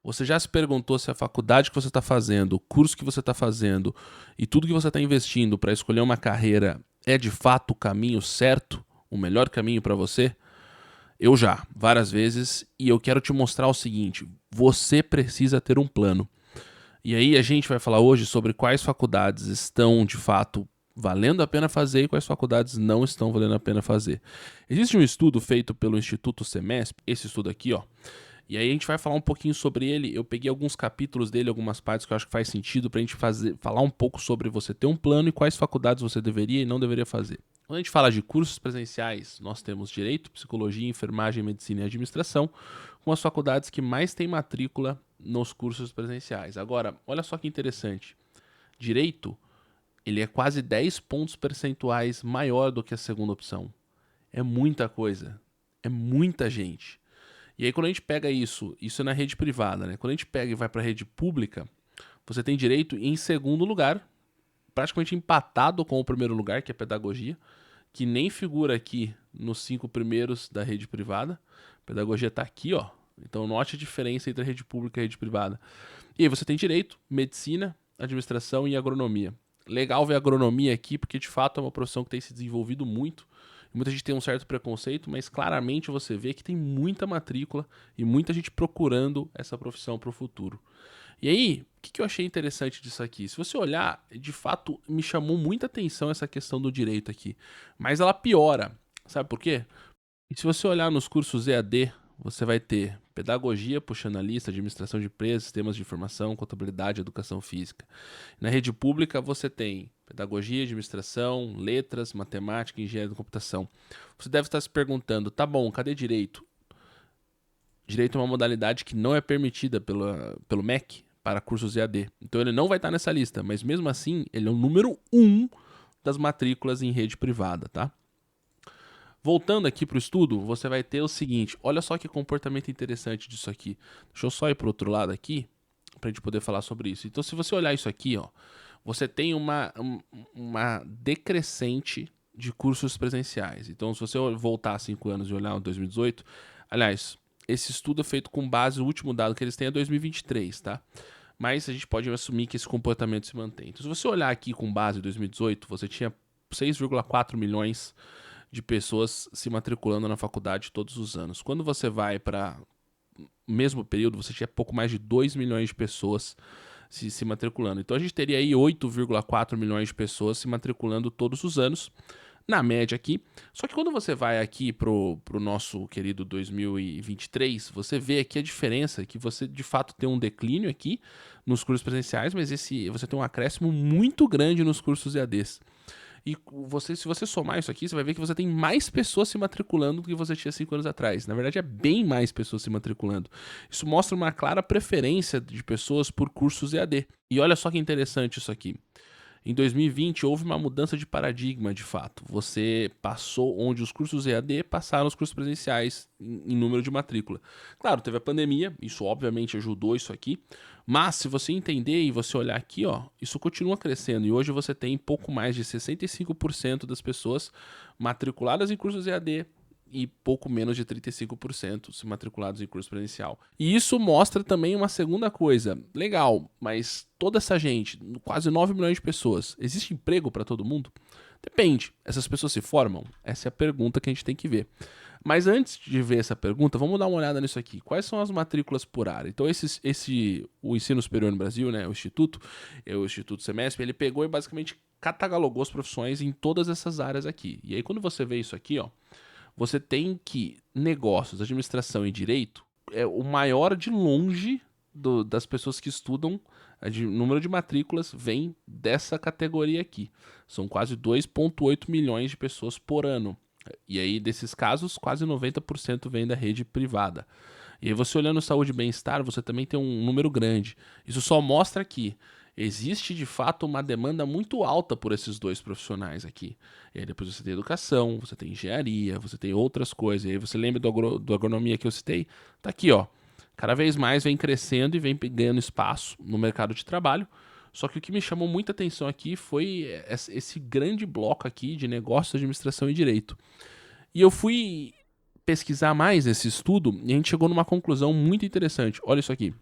Você já se perguntou se a faculdade que você está fazendo, o curso que você está fazendo e tudo que você está investindo para escolher uma carreira é de fato o caminho certo, o melhor caminho para você? Eu já, várias vezes, e eu quero te mostrar o seguinte: você precisa ter um plano. E aí a gente vai falar hoje sobre quais faculdades estão de fato valendo a pena fazer e quais faculdades não estão valendo a pena fazer. Existe um estudo feito pelo Instituto Semesp, esse estudo aqui, ó. E aí a gente vai falar um pouquinho sobre ele. Eu peguei alguns capítulos dele, algumas partes que eu acho que faz sentido pra gente falar um pouco sobre você ter um plano e quais faculdades você deveria e não deveria fazer. Quando a gente fala de cursos presenciais, nós temos Direito, Psicologia, Enfermagem, Medicina e Administração, com as faculdades que mais têm matrícula nos cursos presenciais. Agora, olha só que interessante. Direito, ele é quase 10 pontos percentuais maior do que a segunda opção. É muita coisa. É muita gente. E aí, quando a gente pega isso é na rede privada, né? Quando a gente pega e vai para a rede pública, você tem direito em segundo lugar, praticamente empatado com o primeiro lugar, que é pedagogia, que nem figura aqui nos 5 primeiros da rede privada. Pedagogia está aqui, ó. Então, note a diferença entre a rede pública e a rede privada. E aí você tem direito, medicina, administração e agronomia. Legal ver a agronomia aqui, porque de fato é uma profissão que tem se desenvolvido muito. Muita gente tem um certo preconceito, mas claramente você vê que tem muita matrícula e muita gente procurando essa profissão para o futuro. E aí, o que eu achei interessante disso aqui? Se você olhar, de fato me chamou muita atenção essa questão do direito aqui. Mas ela piora. Sabe por quê? E se você olhar nos cursos EAD, você vai ter pedagogia, puxando a lista, administração de empresas, sistemas de informação, contabilidade, educação física. Na rede pública, você tem pedagogia, administração, letras, matemática e engenharia da computação. Você deve estar se perguntando, tá bom, cadê direito? Direito é uma modalidade que não é permitida pelo MEC para cursos EAD. Então ele não vai estar nessa lista, mas mesmo assim, ele é o número 1 das matrículas em rede privada, tá? Voltando aqui para o estudo, você vai ter o seguinte: olha só que comportamento interessante disso aqui. Deixa eu só ir para o outro lado aqui, para a gente poder falar sobre isso. Então, se você olhar isso aqui, ó, você tem uma decrescente de cursos presenciais. Então, se você voltar 5 anos e olhar o 2018, aliás, esse estudo é feito com base, o último dado que eles têm é 2023, tá? Mas a gente pode assumir que esse comportamento se mantém. Então, se você olhar aqui com base em 2018, você tinha 6,4 milhões de pessoas se matriculando na faculdade todos os anos. Quando você vai para o mesmo período, você tinha pouco mais de 2 milhões de pessoas se matriculando. Então a gente teria aí 8,4 milhões de pessoas se matriculando todos os anos, na média aqui. Só que quando você vai aqui pro nosso querido 2023, você vê aqui a diferença, que você de fato tem um declínio aqui nos cursos presenciais, mas você tem um acréscimo muito grande nos cursos EADs. E se você somar isso aqui, você vai ver que você tem mais pessoas se matriculando do que você tinha 5 anos atrás. Na verdade, é bem mais pessoas se matriculando. Isso mostra uma clara preferência de pessoas por cursos EAD. E olha só que interessante isso aqui. Em 2020 houve uma mudança de paradigma, de fato. Você passou onde os cursos EAD passaram os cursos presenciais em número de matrícula. Claro, teve a pandemia, isso obviamente ajudou isso aqui, mas se você entender e você olhar aqui, ó, isso continua crescendo e hoje você tem pouco mais de 65% das pessoas matriculadas em cursos EAD e pouco menos de 35% se matriculados em curso presencial. E isso mostra também uma segunda coisa. Legal, mas toda essa gente, quase 9 milhões de pessoas, existe emprego para todo mundo? Depende. Essas pessoas se formam? Essa é a pergunta que a gente tem que ver. Mas antes de ver essa pergunta, vamos dar uma olhada nisso aqui. Quais são as matrículas por área? Então, o ensino superior no Brasil, né, o Instituto Semesp, ele pegou e basicamente catalogou as profissões em todas essas áreas aqui. E aí, quando você vê isso aqui, ó, você tem que negócios, administração e direito é o maior de longe das pessoas que estudam, número de matrículas vem dessa categoria aqui. São quase 2,8 milhões de pessoas por ano. E aí, desses casos, quase 90% vem da rede privada. E aí, você olhando saúde e bem-estar, você também tem um número grande. Isso só mostra que existe de fato uma demanda muito alta por esses dois profissionais aqui. E aí depois você tem educação, você tem engenharia, você tem outras coisas. E aí você lembra do agronomia que eu citei? Tá aqui, ó. Cada vez mais vem crescendo e vem ganhando espaço no mercado de trabalho. Só que o que me chamou muita atenção aqui foi esse grande bloco aqui de negócios, administração e direito. E eu fui pesquisar mais esse estudo e a gente chegou numa conclusão muito interessante. Olha isso aqui.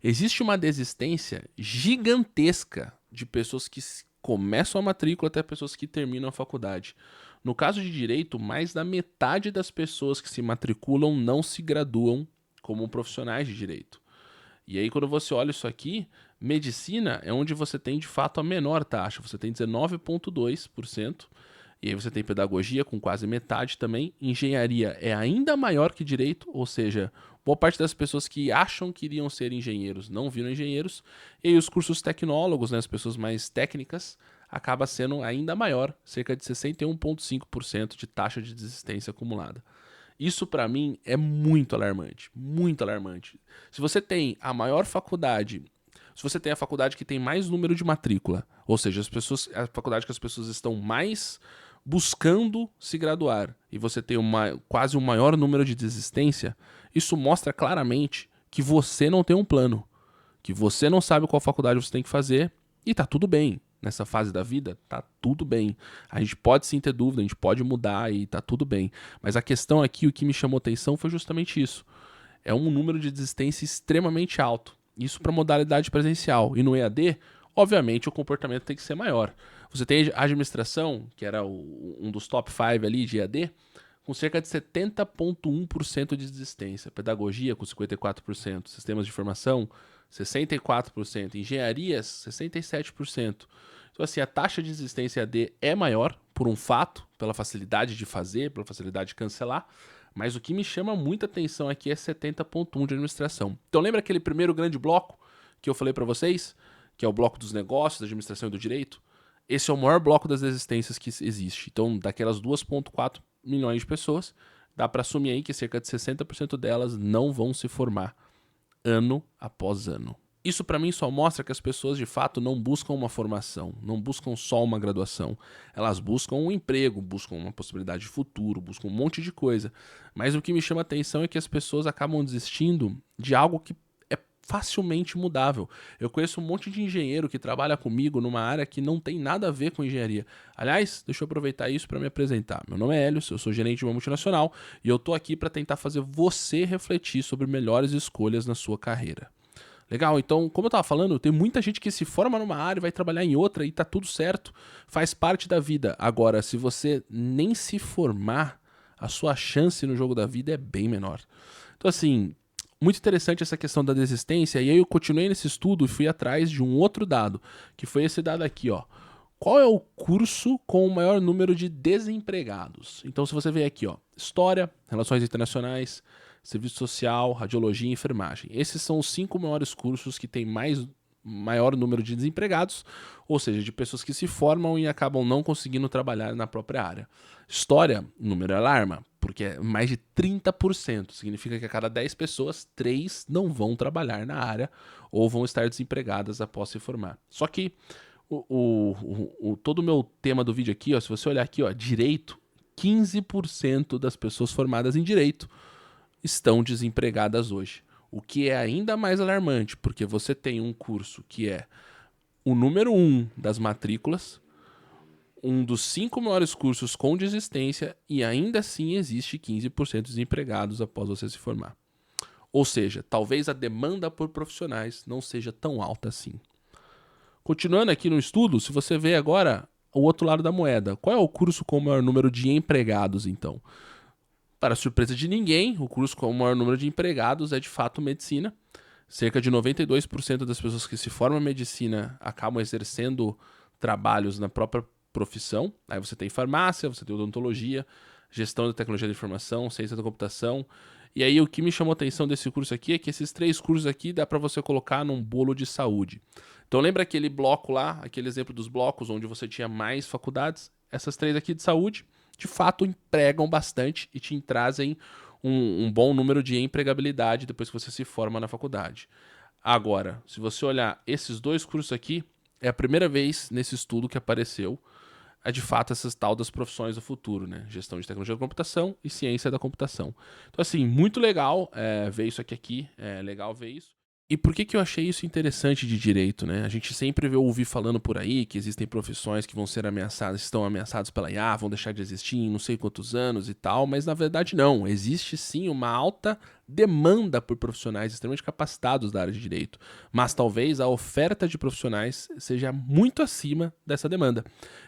existe uma desistência gigantesca de pessoas que começam a matrícula até pessoas que terminam a faculdade. No caso de direito, mais da metade das pessoas que se matriculam não se graduam como profissionais de direito. E aí, quando você olha isso aqui, medicina é onde você tem de fato a menor taxa, você tem 19,2%. E aí você tem pedagogia com quase metade também. Engenharia é ainda maior que direito, ou seja, boa parte das pessoas que acham que iriam ser engenheiros não viram engenheiros. E aí os cursos tecnólogos, né, as pessoas mais técnicas, acaba sendo ainda maior, cerca de 61,5% de taxa de desistência acumulada. Isso para mim é muito alarmante, muito alarmante. Se você tem a maior faculdade, se você tem a faculdade que tem mais número de matrícula, ou seja, a faculdade que as pessoas estão mais buscando se graduar, e você tem quase um maior número de desistência, isso mostra claramente que você não tem um plano, que você não sabe qual faculdade você tem que fazer, e tá tudo bem. Nessa fase da vida, tá tudo bem. A gente pode sim ter dúvida, a gente pode mudar e tá tudo bem. Mas a questão aqui, o que me chamou atenção foi justamente isso. É um número de desistência extremamente alto. Isso para modalidade presencial. E no EAD, obviamente, o comportamento tem que ser maior. Você tem a administração, que era um dos top 5 ali de EAD, com cerca de 70,1% de desistência. Pedagogia, com 54%. Sistemas de informação, 64%. Engenharias, 67%. Então, assim, a taxa de desistência EAD é maior, por um fato, pela facilidade de fazer, pela facilidade de cancelar. Mas o que me chama muita atenção aqui é 70,1% de administração. Então, lembra aquele primeiro grande bloco que eu falei para vocês? Que é o bloco dos negócios, da administração e do direito? Esse é o maior bloco das desistências que existe. Então, daquelas 2,4 milhões de pessoas, dá para assumir aí que cerca de 60% delas não vão se formar ano após ano. Isso para mim só mostra que as pessoas de fato não buscam uma formação, não buscam só uma graduação. Elas buscam um emprego, buscam uma possibilidade de futuro, buscam um monte de coisa. Mas o que me chama a atenção é que as pessoas acabam desistindo de algo que é facilmente mudável. Eu conheço um monte de engenheiro que trabalha comigo numa área que não tem nada a ver com engenharia. Aliás, deixa eu aproveitar isso para me apresentar. Meu nome é Hélio, eu sou gerente de uma multinacional e eu tô aqui para tentar fazer você refletir sobre melhores escolhas na sua carreira. Legal, então, como eu tava falando, tem muita gente que se forma numa área e vai trabalhar em outra e tá tudo certo, faz parte da vida. Agora, se você nem se formar, a sua chance no jogo da vida é bem menor. Então, assim, muito interessante essa questão da desistência, e aí eu continuei nesse estudo e fui atrás de um outro dado, que foi esse dado aqui, ó. Qual é o curso com o maior número de desempregados? Então, se você vê aqui, ó, História, Relações Internacionais, Serviço Social, Radiologia e Enfermagem. Esses são os 5 maiores cursos que têm maior número de desempregados, ou seja, de pessoas que se formam e acabam não conseguindo trabalhar na própria área. História, o número alarma, porque é mais de 30%. Significa que a cada 10 pessoas, 3 não vão trabalhar na área ou vão estar desempregadas após se formar. Só que todo o meu tema do vídeo aqui, ó, se você olhar aqui, ó, direito, 15% das pessoas formadas em direito estão desempregadas hoje. O que é ainda mais alarmante, porque você tem um curso que é o número 1 das matrículas, um dos 5 maiores cursos com desistência, e ainda assim existe 15% de desempregados após você se formar. Ou seja, talvez a demanda por profissionais não seja tão alta assim. Continuando aqui no estudo, se você vê agora o outro lado da moeda, qual é o curso com o maior número de empregados, então? Para surpresa de ninguém, o curso com o maior número de empregados é de fato medicina. Cerca de 92% das pessoas que se formam em medicina acabam exercendo trabalhos na própria profissão. Aí você tem farmácia, você tem odontologia, gestão da tecnologia da informação, ciência da computação. E aí o que me chamou a atenção desse curso aqui é que esses 3 cursos aqui dá para você colocar num bolo de saúde. Então lembra aquele bloco lá, aquele exemplo dos blocos onde você tinha mais faculdades? Essas 3 aqui de saúde de fato empregam bastante e te trazem um bom número de empregabilidade depois que você se forma na faculdade. Agora, se você olhar esses 2 cursos aqui, é a primeira vez nesse estudo que apareceu de fato essas tal das profissões do futuro, né? Gestão de tecnologia da computação e ciência da computação. Então, assim, muito legal ver isso aqui, é legal ver isso. E por que eu achei isso interessante de direito, né? A gente sempre ouve falando por aí que existem profissões que vão ser ameaçadas, estão ameaçadas pela IA, vão deixar de existir em não sei quantos anos e tal, mas na verdade não. Existe sim uma alta demanda por profissionais extremamente capacitados da área de direito, mas talvez a oferta de profissionais seja muito acima dessa demanda.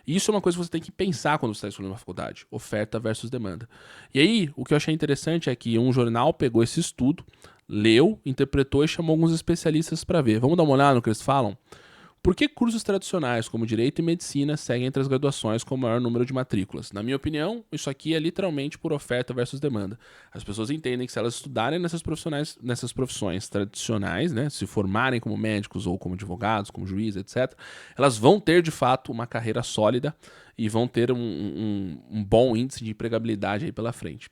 E isso é uma coisa que você tem que pensar quando você está escolhendo uma faculdade, oferta versus demanda. E aí, o que eu achei interessante é que um jornal pegou esse estudo, leu, interpretou e chamou alguns especialistas para ver. Vamos dar uma olhada no que eles falam? Por que cursos tradicionais como Direito e Medicina seguem entre as graduações com o maior número de matrículas? Na minha opinião, isso aqui é literalmente por oferta versus demanda. As pessoas entendem que se elas estudarem nessas profissões tradicionais, né, se formarem como médicos ou como advogados, como juízes, etc., elas vão ter de fato uma carreira sólida e vão ter um bom índice de empregabilidade aí pela frente.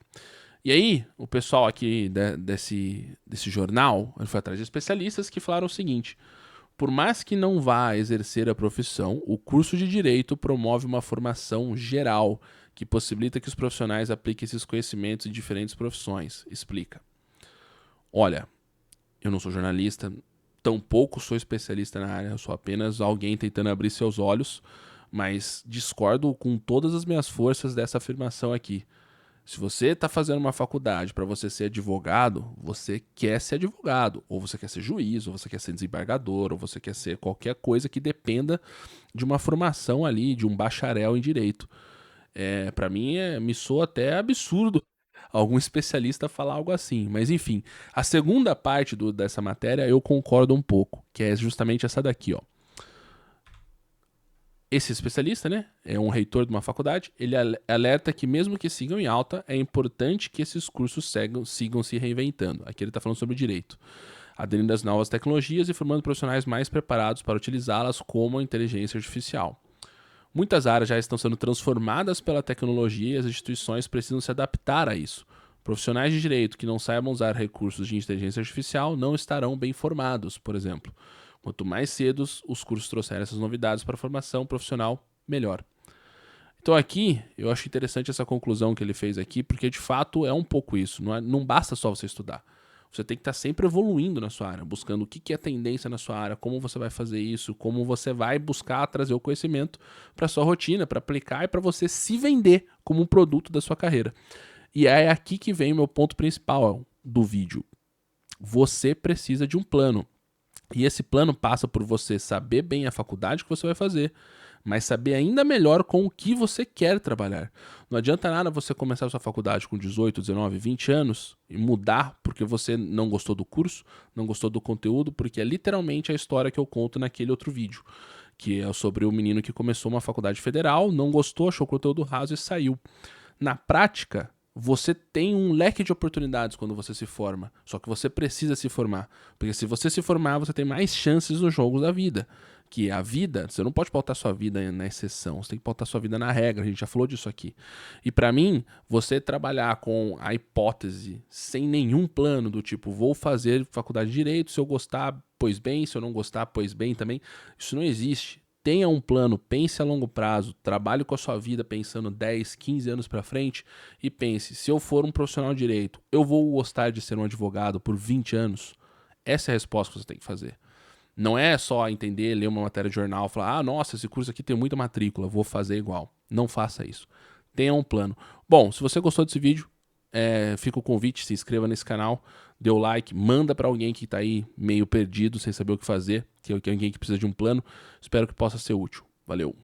E aí, o pessoal aqui desse jornal, ele foi atrás de especialistas que falaram o seguinte: por mais que não vá exercer a profissão, o curso de Direito promove uma formação geral que possibilita que os profissionais apliquem esses conhecimentos em diferentes profissões. Explica. Olha, eu não sou jornalista, tampouco sou especialista na área, eu sou apenas alguém tentando abrir seus olhos, mas discordo com todas as minhas forças dessa afirmação aqui. Se você está fazendo uma faculdade para você ser advogado, você quer ser advogado, ou você quer ser juiz, ou você quer ser desembargador, ou você quer ser qualquer coisa que dependa de uma formação ali, de um bacharel em direito. Para mim, me soa até absurdo algum especialista falar algo assim. Mas enfim, a segunda parte dessa matéria eu concordo um pouco, que é justamente essa daqui, ó. Esse especialista, né, é um reitor de uma faculdade, ele alerta que mesmo que sigam em alta, é importante que esses cursos sigam se reinventando. Aqui ele está falando sobre direito, aderindo às novas tecnologias e formando profissionais mais preparados para utilizá-las, como a inteligência artificial. Muitas áreas já estão sendo transformadas pela tecnologia e as instituições precisam se adaptar a isso. Profissionais de direito que não saibam usar recursos de inteligência artificial não estarão bem formados, por exemplo. Quanto mais cedo os cursos trouxerem essas novidades para a formação profissional, melhor. Então aqui, eu acho interessante essa conclusão que ele fez aqui, porque de fato é um pouco isso. Não basta só você estudar. Você tem que estar sempre evoluindo na sua área, buscando o que é tendência na sua área, como você vai fazer isso, como você vai buscar trazer o conhecimento para a sua rotina, para aplicar e para você se vender como um produto da sua carreira. E é aqui que vem o meu ponto principal do vídeo. Você precisa de um plano. E esse plano passa por você saber bem a faculdade que você vai fazer, mas saber ainda melhor com o que você quer trabalhar. Não adianta nada você começar a sua faculdade com 18, 19, 20 anos e mudar porque você não gostou do curso, não gostou do conteúdo, porque é literalmente a história que eu conto naquele outro vídeo, que é sobre o menino que começou uma faculdade federal, não gostou, achou o conteúdo raso e saiu. Na prática, você tem um leque de oportunidades quando você se forma, só que você precisa se formar, porque se você se formar, você tem mais chances nos jogos da vida, que a vida, você não pode pautar sua vida na exceção, você tem que pautar sua vida na regra, a gente já falou disso aqui. E para mim, você trabalhar com a hipótese, sem nenhum plano, do tipo, vou fazer faculdade de Direito, se eu gostar, pois bem, se eu não gostar, pois bem também, isso não existe. Tenha um plano, pense a longo prazo, trabalhe com a sua vida pensando 10, 15 anos para frente e pense, se eu for um profissional de direito, eu vou gostar de ser um advogado por 20 anos? Essa é a resposta que você tem que fazer. Não é só entender, ler uma matéria de jornal e falar, nossa, esse curso aqui tem muita matrícula, vou fazer igual. Não faça isso. Tenha um plano. Bom, se você gostou desse vídeo, fica o convite, se inscreva nesse canal, dê o like, manda para alguém que está aí meio perdido, sem saber o que fazer, que é alguém que precisa de um plano. Espero que possa ser útil. Valeu!